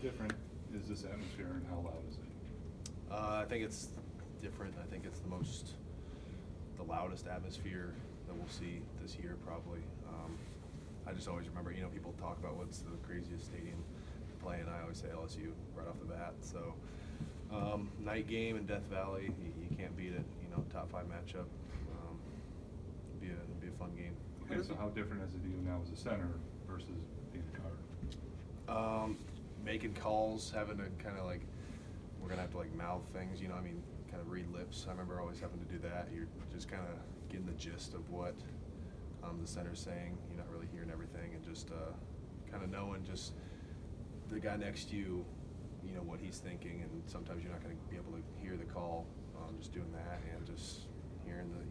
different is this atmosphere and how loud is it? I think it's different. I think it's the loudest atmosphere that we'll see this year probably. I just always remember, people talk about what's the craziest stadium to play in. I always say LSU right off the bat. So night game in Death Valley, you can't beat it. Top 5 matchup. It'd be a fun game. Okay, so how different is it to you now as a center versus being a guard? Making calls, having to kind of we're gonna have to mouth things, kind of read lips. I remember always having to do that. You're just kind of getting the gist of what the center's saying. You're not really hearing everything, and just kind of knowing just the guy next to you, what he's thinking, and sometimes you're not going to be able to hear the call. Just doing that and just hearing the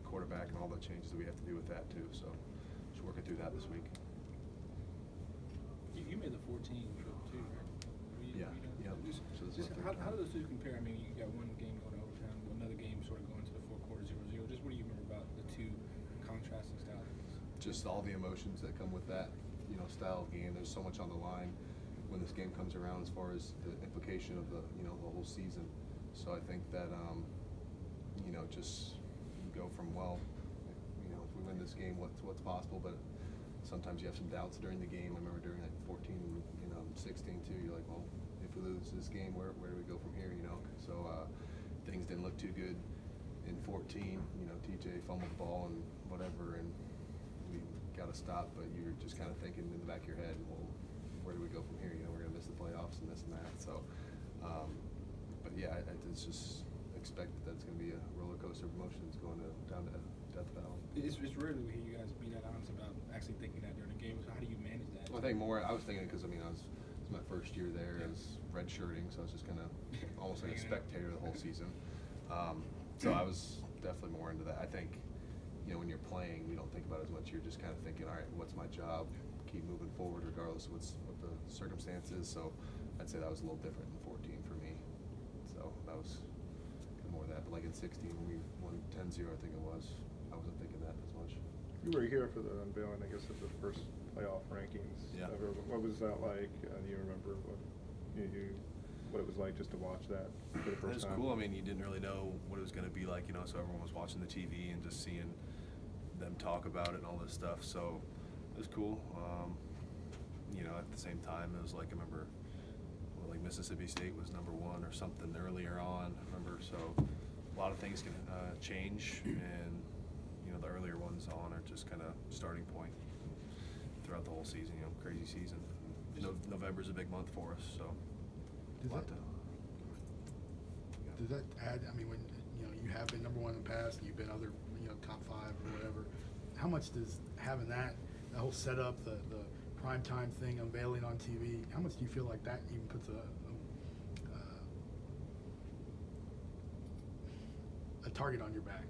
quarterback and all the changes that we have to do with that too. So just working through that this week. You made the 14 trip too, right? Yeah. How do those two compare? I mean, you got one game going to overtime, another game sort of going to the fourth quarter 0-0. Just what do you remember about the two contrasting styles? Just all the emotions that come with that, style of game. There's so much on the line when this game comes around as far as the implication of the whole season. So I think that just go from if we win this game, what's possible, but sometimes you have some doubts during the game. I remember during 14 and 16 too. You're like, well, if we lose this game, where do we go from here? So things didn't look too good in 14. TJ fumbled the ball and whatever, and we got to stop. But you're just kind of thinking in the back of your head, well, where do we go from here? We're going to miss the playoffs and this and that. So, but yeah, it's just expect that that's going to be a roller coaster of emotions going down to Death Valley. It's rarely we hear you guys be that honest about actually thinking that during the game. So how do you manage that? Well, I think more. I was thinking because it was my first year there as redshirting, so I was just kind of almost like a spectator the whole season. So I was definitely more into that. I think when you're playing, you don't think about it as much. You're just kind of thinking, all right, what's my job? Keep moving forward regardless of what the circumstances. So I'd say that was a little different in 14 for me. So that was more of that. But in 16 when we won 10-0, I think it was, I wasn't thinking that as much. You were here for the unveiling, I guess, of the first playoff rankings. Yeah. What was that like? Do you remember what it was like just to watch that for the first time? It was cool. I mean, you didn't really know what it was going to be like, so everyone was watching the TV and just seeing them talk about it and all this stuff. So it was cool. At the same time, it was I remember, Mississippi State was #1 or something earlier on. I remember, so a lot of things can change, and the earlier ones on are just kind of starting point throughout the whole season. Crazy season. November's a big month for us, so. Does that add? I mean, when you have been #1 in the past, and you've been other top 5 or whatever. How much does having that whole setup, the primetime thing, unveiling on TV, how much do you feel like that even puts a target on your back?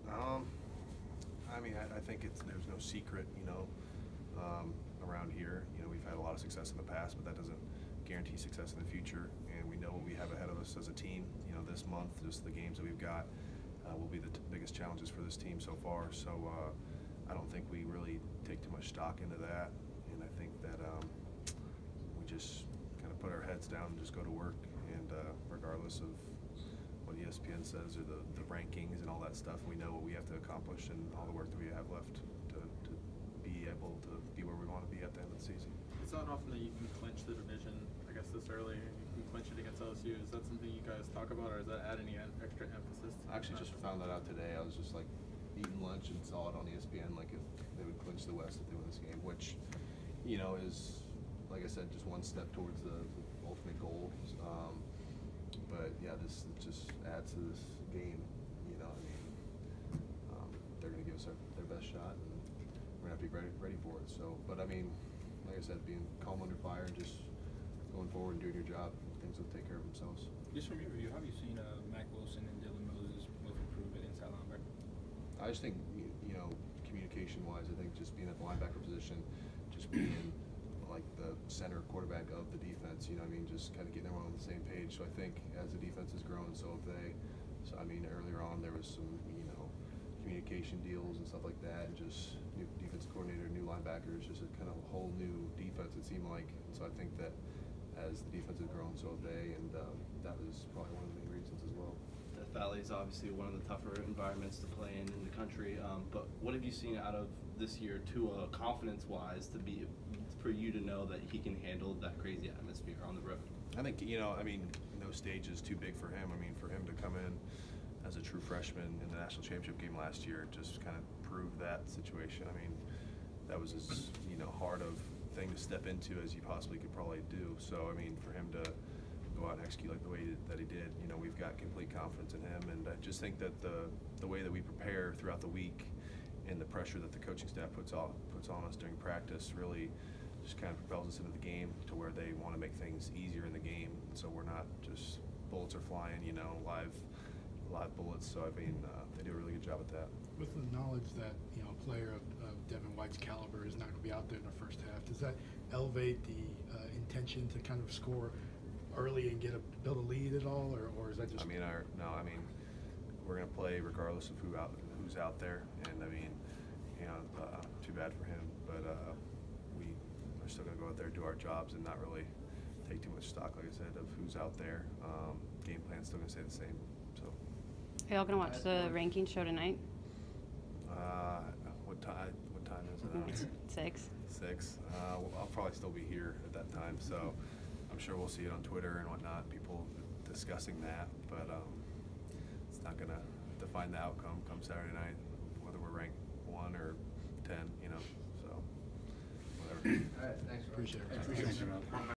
I mean, I think there's no secret, around here. We've had a lot of success in the past, but that doesn't guarantee success in the future. And we know what we have ahead of us as a team. This month, just the games that we've got will be the biggest challenges for this team so far. So I don't think we really take too much stock into that. And I think that we just kind of put our heads down and just go to work. And regardless of what ESPN says or the rankings and all that stuff, we know what we have to accomplish and all the work that we have left to be able to be where we want to be at the end of the season. It's not often that you can clinch the division, I guess, this early. You can clinch it against LSU. Is that something you guys talk about, or does that add any extra emphasis? I actually just found that out today. I was just eating lunch and saw it on ESPN, if they would clinch the West if they win this game, which, is, like I said, just one step towards the ultimate goal. But yeah, this just adds to this game. They're going to give us their best shot, and we're going to have to be ready for it. So, but I mean, like I said, being calm under fire and just going forward and doing your job, things will take care of themselves. Just from your review, how have you seen Mac Wilson and Dylan Moses both improve at inside linebacker? I just think, communication-wise, I think just being at the linebacker position, just being the center quarterback of the defense, just kind of getting everyone on the same page. So I think as the defense has grown, so have they. So I mean, earlier on there was some, communication deals and stuff like that, and just new defensive coordinator, new linebackers, just a kind of a whole new defense, it seemed like. And so I think that as the defense has grown, so have they, and that was probably one of the main reasons as well. Death Valley is obviously one of the tougher environments to play in the country, but what have you seen out of this year, Tua, confidence-wise, for you to know that he can handle that crazy atmosphere on the road? I think, no stage is too big for him. I mean, for him to come in as a true freshman in the national championship game last year just kind of proved that situation. I mean, that was as, hard of thing to step into as you possibly could probably do. So, I mean, for him to go out and execute like the way that he did, we've got complete confidence in him. And I just think that the way that we prepare throughout the week and the pressure that the coaching staff puts on us during practice really just kind of propels us into the game to where they want to make things easier in the game. So we're not just bullets are flying, live bullets. So I mean, they do a really good job at that. With the knowledge that a player of Devin White's caliber is not going to be out there in the first half, does that elevate the intention to kind of score early and build a lead at all, or is that just? We're going to play regardless of who's out there, and I mean, too bad for him, but we're still going to go out there, do our jobs, and not really take too much stock, like I said, of who's out there. Game plan's still going to stay the same. So. Are y'all gonna watch the ranking show tonight? What time is it on? 6. 6. I'll probably still be here at that time, so I'm sure we'll see it on Twitter and whatnot, people discussing that, but it's not gonna define the outcome come Saturday night, whether we're ranked 1 or 10, so whatever. Appreciate it. Appreciate it.